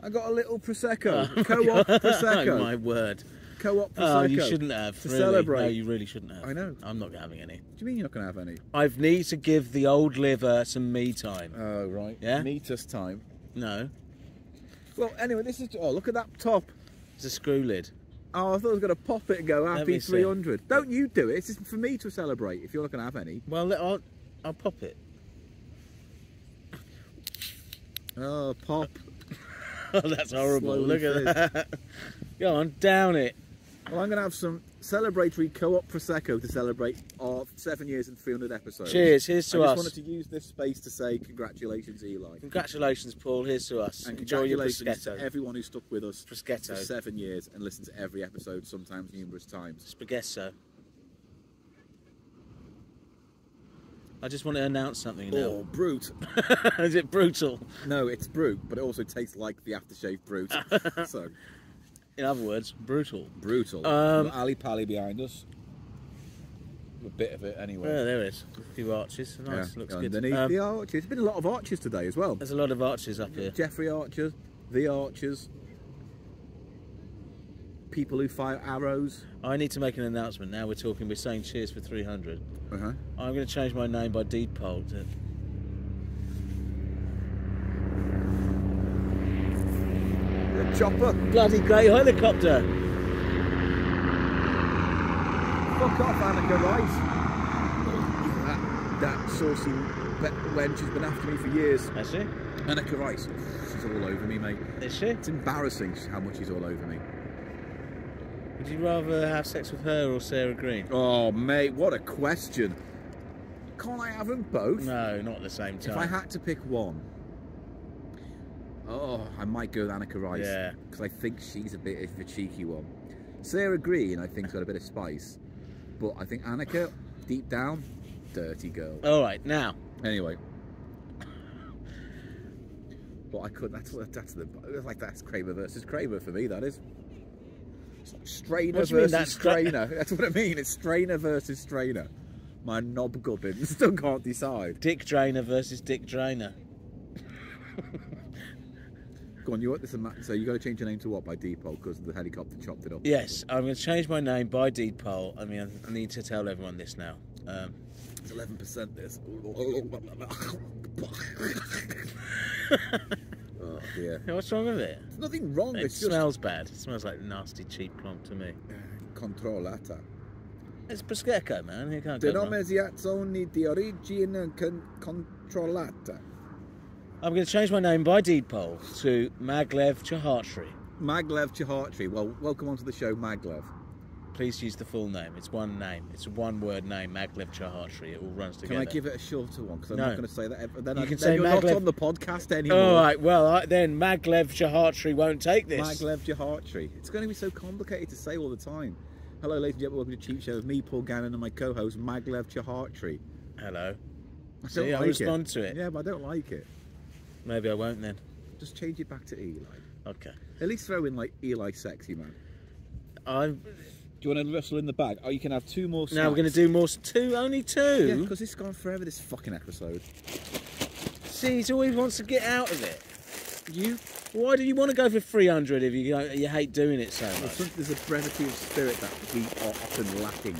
I got a little Prosecco. Co-op Prosecco. Oh, my word. Co-op Prosecco. Oh, you shouldn't have. To really. celebrate. No, you really shouldn't have. I know. I'm not having any. Do you mean you're not going to have any? I need to give the old liver some me time. Oh, right. Yeah? Meet us time. No. Well, anyway, this is... Oh, look at that top. It's a screw lid. Oh, I thought I was going to pop it and go happy 300. See. Don't you do it. It's just for me to celebrate if you're not going to have any. Well, I'll pop it. Oh, pop. Oh, that's horrible. Slowly Look at that. Go on, down it. Well, I'm going to have some celebratory co-op Prosecco to celebrate our 7 years and 300 episodes. Cheers, here's to us. I just wanted to use this space to say congratulations, Eli. Congratulations, Paul, here's to us. And enjoy your congratulations Prosecco. to everyone who stuck with us Prosecco. for 7 years and listened to every episode, sometimes numerous times. Spaghetti. I just want to announce something now. Oh, brute. Is it brutal? No, it's brute, but it also tastes like the aftershave brute. So, in other words, brutal. Brutal. Ali Pali behind us. A bit of it anyway. Yeah, there it is. A few arches. Nice, yeah, looks good. Underneath the arches. There's been a lot of arches today as well. There's a lot of arches up here. Jeffrey Archer, the Archers, people who fire arrows. I need to make an announcement now. We're saying cheers for 300. Uh-huh. I'm going to change my name by deed poll to... The chopper. Bloody great helicopter. Fuck off, Annika Rice. That saucy wench has been after me for years. Has she? Annika Rice. She's all over me, mate. Is she? It's embarrassing how much she's all over me. Would you rather have sex with her or Sarah Green? Oh, mate, what a question. Can't I have them both? No, not at the same time. If I had to pick one, I might go with Annika Rice. Yeah. Because I think she's a bit of a cheeky one. Sarah Green, I think, has got a bit of spice. But I think Annika, deep down, dirty girl. All right, now. Anyway. But I couldn't. That's Kramer versus Kramer for me. That is. Strainer versus strainer. That's what I mean. It's strainer versus strainer. My knob gubbin still can't decide. Dick Drainer versus Dick Drainer. Go on, you want this? So you got to change your name to what by Depot because the helicopter chopped it up. Yes, I'm going to change my name by Depot. I mean, I need to tell everyone this now. It's 11%. This. Oh dear. What's wrong with it? There's nothing wrong. It smells bad. It smells like nasty cheap plum to me. Controllata. It's Prosecco, man. You can't go wrong. Denominazione di origine controllata. I'm going to change my name by Depot to Maglev Chahartri. Maglev Chahartri. Well, welcome onto the show, Maglev. Please use the full name. It's one name. It's a one-word name, Maglev Chahartri. It all runs together. Can I give it a shorter one? Because I'm not going to say that. Then you can say you're Maglev... not on the podcast anymore. All right. Well, then Maglev Chahartri won't take this. Maglev Chahartri. It's going to be so complicated to say all the time. Hello, ladies and gentlemen. Welcome to Cheap Show with me, Paul Gannon, and my co-host Maglev Chahartri. Hello. See, I'll respond to it. Yeah, but I don't like it. Maybe I won't then. Just change it back to Eli. Okay. At least throw in like Eli Sexy Man. Do you want to wrestle in the bag? Oh, you can have 2 more snacks. Now we're going to do more. Only 2? Yeah, because it's gone forever, this fucking episode. See, he always wants to get out of it. Why do you want to go for 300 if you hate doing it so much? There's a brevity of spirit that we are often lacking.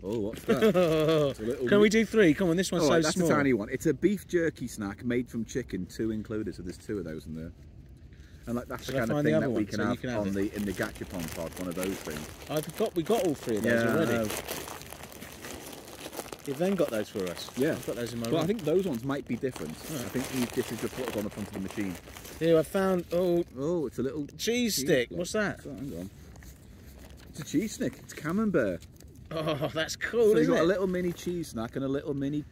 Oh, what's that? Can we do 3? Come on, this one's so that's small. That's a tiny one. It's a beef jerky snack made from chicken, 2 included, so there's 2 of those in there. And like that's the kind of thing that we can have in the Gachapon pod, one of those things. We got all 3 of those already. You've then got those for us. Yeah. I've got those in my room. Well, I think those ones might be different. Oh. I think these dishes are put on the front of the machine. Here, I found... Oh, it's a little... Cheese stick. What's that? Oh, hang on. It's a cheese stick. It's camembert. Oh, that's cool, so isn't you've got it? a little mini cheese snack and a little mini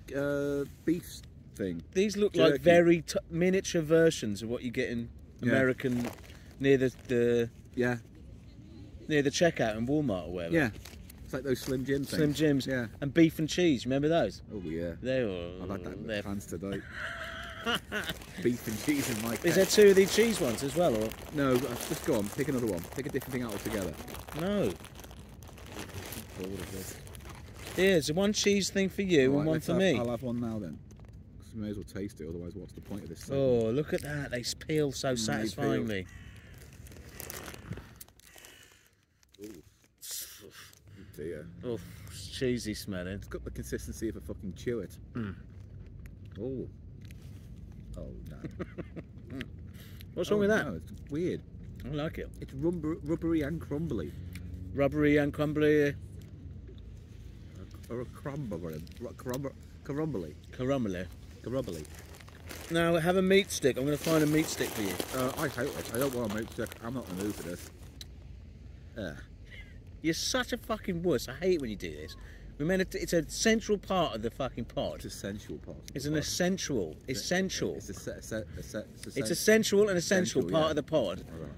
beef thing. These look like very miniature versions of what you get in American... near the checkout in Walmart or whatever. Yeah. It's like those Slim Jim things. Slim Jims. Yeah. And beef and cheese, remember those? Oh yeah. They were... I like that in the pants today. Beef and cheese in my case. Is there 2 of these cheese ones as well? Or? No, just go on, pick another one. Pick a different thing out altogether. No. What is this? Here's one cheese thing for you and one for me. I'll have one now then. Because we may as well taste it, otherwise what's the point of this segment? Oh, look at that. They peel so satisfyingly. Dear. Oh, it's cheesy smelling. It's got the consistency of a fucking chew it. Mm. Oh. Oh no. What's wrong with that? No, it's weird. I like it. It's rubbery and crumbly. Rubbery and crumbly. Or a crumbly. Crumbly. Now, have a meat stick. I'm going to find a meat stick for you. I hate it. I don't want a meat stick. I'm not in the mood for this. You're such a fucking wuss. I hate when you do this. It's a central part of the fucking pod. It's a sensual part. It's an essential. Essential. It's It's a sensual and essential part of the pod. Right.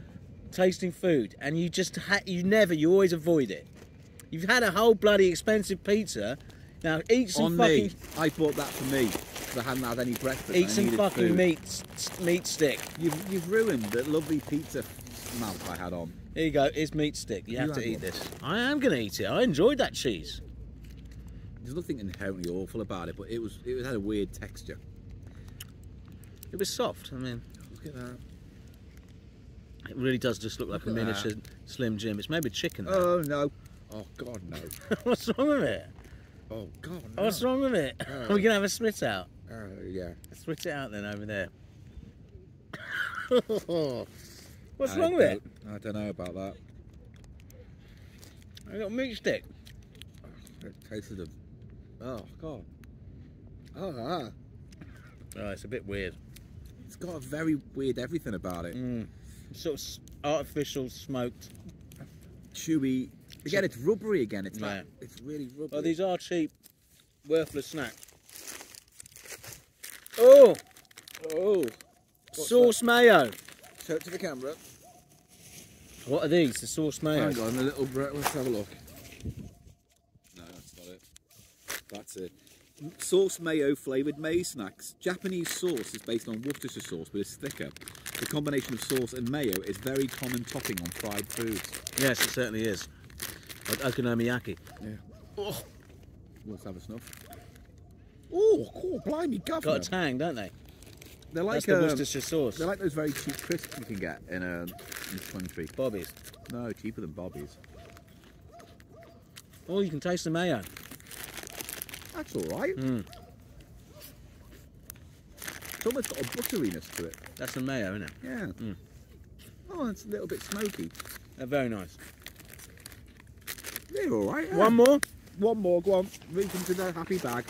Tasting food, and you just you always avoid it. You've had a whole bloody expensive pizza. Now eat some fucking... I bought that for me because I hadn't had any breakfast. Eat some fucking meat stick. You've ruined the lovely pizza mouth I had on. Here you go. Here's meat stick. You have to eat this. I am going to eat it. I enjoyed that cheese. There's nothing inherently awful about it, but it had a weird texture. It was soft. I mean, look at that. It really does just look like a miniature Slim Jim. It's maybe chicken. Oh no! Oh God, no! What's wrong with it? Oh God, no! What's wrong with it? We're gonna have a split out. Yeah. Split it out then over there. What's wrong with it? I don't know about that. I got a meat stick. It tasted of... Oh, God. Oh, it's a bit weird. It's got a very weird everything about it. Sort of artificial, smoked. Chewy. Again, it's rubbery again. It's like, it's really rubbery. Oh, these are cheap, worthless snacks. Oh! Sauce mayo. Show it to the camera. What are these? The sauce mayo? Hang on, let's have a look. No, that's not it. That's it. Sauce mayo flavoured maize snacks. Japanese sauce is based on Worcestershire sauce, but it's thicker. The combination of sauce and mayo is very common topping on fried foods. Yes, it certainly is. Like okonomiyaki. Yeah. Oh. Let's have a snuff. Oh, cool, blimey, governor. Got a tang, don't they? They're like That's the Worcestershire sauce. They're like those very cheap crisps you can get in this country. Bobbies. No, cheaper than Bobbies. Oh, you can taste the mayo. That's all right. Mm. It's almost got a butteriness to it. That's the mayo, isn't it? Yeah. Mm. Oh, it's a little bit smoky. They're very nice. They're all right. Yeah. One more? One more. Go on. Reach into the happy bag.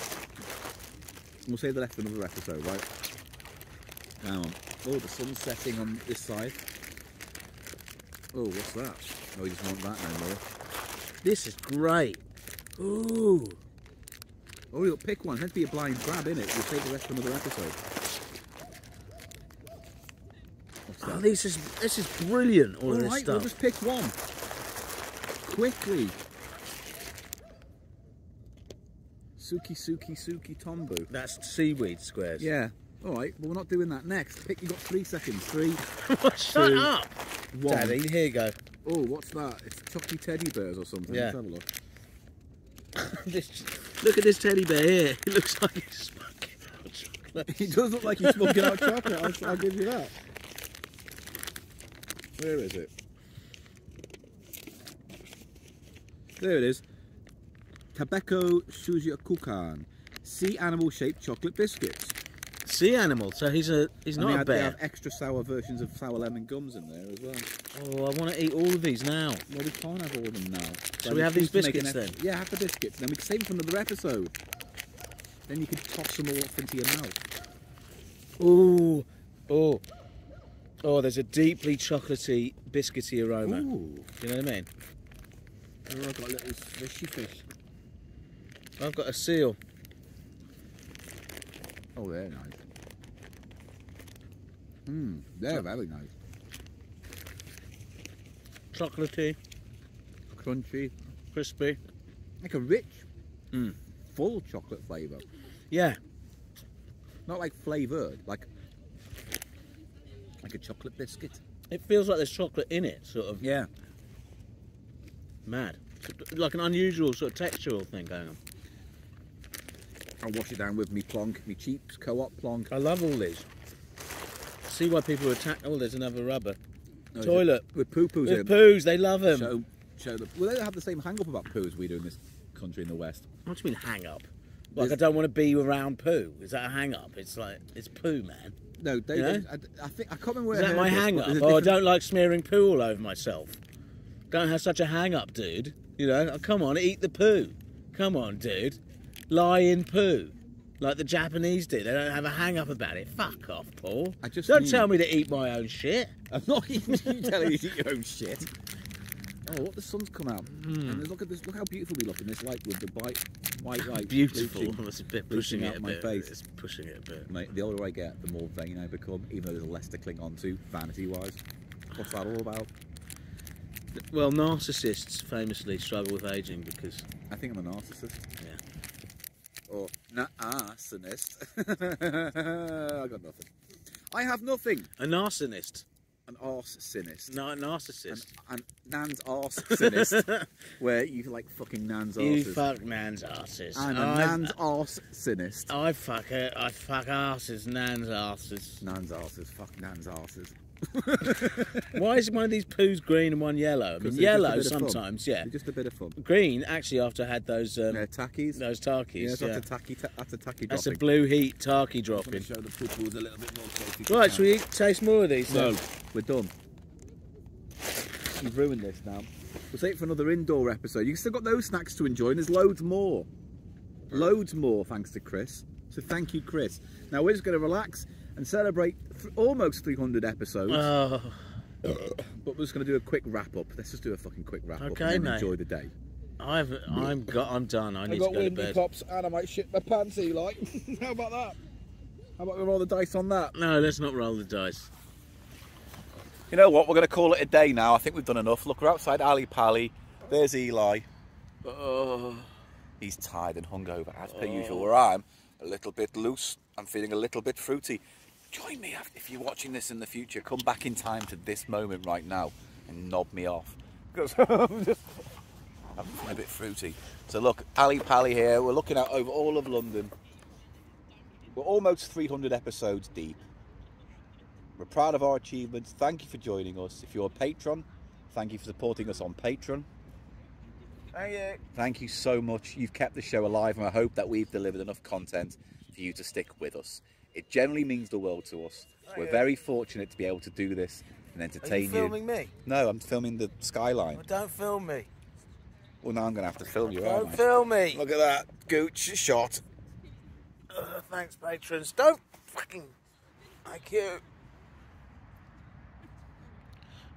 We'll save the rest for another episode, right? Hang on. Oh, the sun's setting on this side. Oh, what's that? Oh, you just want that no more. This is great. Ooh. Oh, you'll pick one. It's meant to be a blind grab, innit? We'll save the rest for another episode. What's that? Oh, this is brilliant, all of this right, stuff. we'll just pick one. Quickly. Suki Tombu. That's seaweed squares. Yeah. All right, but we're not doing that next. Pick. You got 3 seconds. 3. Shut 2, up, 1. Daddy. Here you go. Oh, what's that? It's Chucky teddy bears or something. Yeah. Let's have a look. Look at this teddy bear here. It looks like he's smoking out chocolate. He does look like he's smoking out chocolate. I'll give you that. Where is it? There it is. Tabeko Shuja Kukan. Sea animal shaped chocolate biscuits. Sea animal. So he's not a They bear. have extra sour versions of sour lemon gums in there as well. Oh, I want to eat all of these now. Well, we can't have all of them now. So we have these biscuits then? Yeah, have the biscuits. Then we can save them for another episode. Then you can toss them all off into your mouth. Ooh. Oh. Oh, there's a deeply chocolatey, biscuity aroma. Ooh. Do you know what I mean? Oh, I've got a little fishy fish. I've got a seal. Oh, they're nice. They're very nice. Chocolatey, Crunchy. crispy. Like a rich, full chocolate flavour. Yeah. Not like flavoured, like a chocolate biscuit. It feels like there's chocolate in it, sort of. Yeah. Mad. Like an unusual sort of textural thing going on. I'll wash it down with me plonk, me cheaps co-op plonk. I love all these. See why people attack. Oh, there's another rubber. No, Toilet. With poo-poos in. With poos, they love them. Show them. Well, they don't have the same hang-up about poo as we do in this country in the West. What do you mean hang up? Like I don't want to be around poo. Is that a hang up? It's like, it's poo, man. No, they You know? don't. I think I can't remember where Is I that heard my this, hang but up? there's a Oh, I different- don't like smearing poo all over myself. Don't have such a hang up, dude. You know, oh, come on, eat the poo. Come on, dude. Lie in poo. Like the Japanese do. They don't have a hang up about it. Fuck off, Paul. Don't tell me to eat my own shit. I'm not even telling you to eat your own shit. Oh, what the sun's come out. And look at this. Look how beautiful we look in this light with the white light. Beautiful. bleaching- It's a bit bleaching pushing it out a my bit. face. It's pushing it a bit. Mate, the older I get, the more vain I become, even though there's less to cling on to, vanity-wise. What's that all about? Well, narcissists famously struggle with aging because... I think I'm a narcissist. Yeah. Or narcissist. I got nothing. I have nothing. A narcissist. An arse-sinist. No, a narcissist. An Nan's arse-sinist. Where you like fucking Nan's You arses. fuck Nan's arses. I'm a Nan's arse-sinist. I fuck it. I fuck arses. Nan's arses. Nan's arses. Fuck Nan's arses. Why is one of these poos green and one yellow? I mean, 'Cause they're yellow just a bit of fun. sometimes, yeah. They're just a bit of fun. Green, actually, after I had those Tackies. those tarkies. Yeah, Yeah, that's a tacky that's a dropping. blue heat tarky I'm going dropping. to show the poo-poos a little bit more closely. Right, shall we taste more of these? No, then? we're done. You've ruined this now. We'll save it for another indoor episode. You've still got those snacks to enjoy, and there's loads more. Loads more, thanks to Chris. So thank you, Chris. Now we're just going to relax and celebrate almost 300 episodes. Oh, But we're just going to do a quick wrap up. Let's just do a fucking quick wrap up Okay, and then mate. enjoy the day. I'm done. I need to go to bed. pops and I might shit my pants, Eli. How about that? How about we roll the dice on that? No, let's not roll the dice. You know what? We're going to call it a day now. I think we've done enough. Look, we're outside Ali Pali. There's Eli. He's tired and hungover, as per usual, where I'm a little bit loose. I'm feeling a little bit fruity. Join me if you're watching this in the future. Come back in time to this moment right now and knob me off. Because I'm feeling a bit fruity. So look, Ali Pally here. We're looking out over all of London. We're almost 300 episodes deep. We're proud of our achievements. Thank you for joining us. If you're a patron, thank you for supporting us on Patreon. Thank you. Thank you so much. You've kept the show alive, and I hope that we've delivered enough content for you to stick with us. It generally means the world to us. We're very fortunate to be able to do this and entertain you. Are you filming me? No, I'm filming the skyline. Oh, don't film me. Well, now I'm going to have to film you, aren't I? Don't film me. Look at that gooch shot. Thanks, patrons. Don't fucking... Thank you.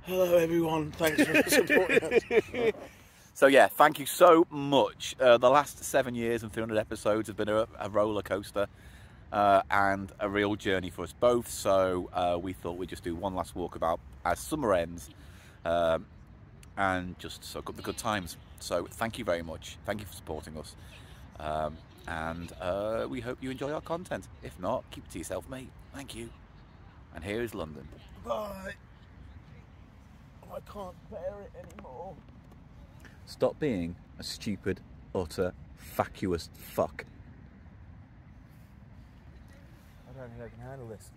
Hello, everyone. Thanks for supporting us. So yeah, thank you so much. The last 7 years and 300 episodes have been a roller coaster and a real journey for us both. So we thought we'd just do one last walkabout as summer ends and just soak up the good times. So thank you very much. Thank you for supporting us. And we hope you enjoy our content. If not, keep it to yourself, mate. Thank you. And here is London. Bye. Oh, I can't bear it anymore. Stop being a stupid, utter, vacuous fuck. I don't think I can handle this.